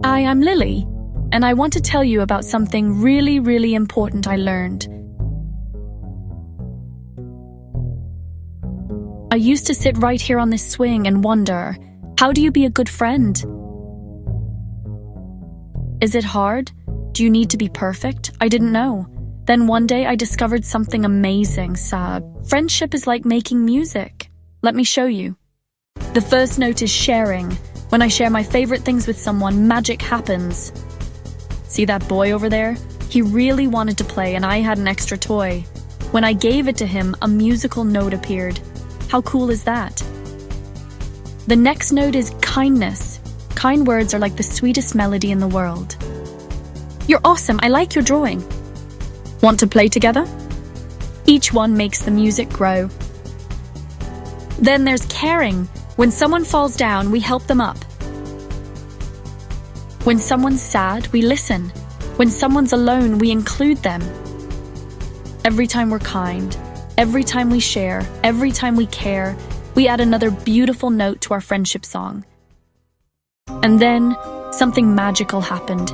Hi, I'm Lily, and I want to tell you about something really, really important I learned. I used to sit right here on this swing and wonder, how do you be a good friend? Is it hard? Do you need to be perfect? I didn't know. Then one day I discovered something amazing, Saab. Friendship is like making music. Let me show you. The first note is sharing. When I share my favorite things with someone, magic happens. See that boy over there? He really wanted to play and I had an extra toy. When I gave it to him, a musical note appeared. How cool is that? The next note is kindness. Kind words are like the sweetest melody in the world. You're awesome, I like your drawing. Want to play together? Each one makes the music grow. Then there's caring. When someone falls down, we help them up. When someone's sad, we listen. When someone's alone, we include them. Every time we're kind, every time we share, every time we care, we add another beautiful note to our friendship song. And then, something magical happened.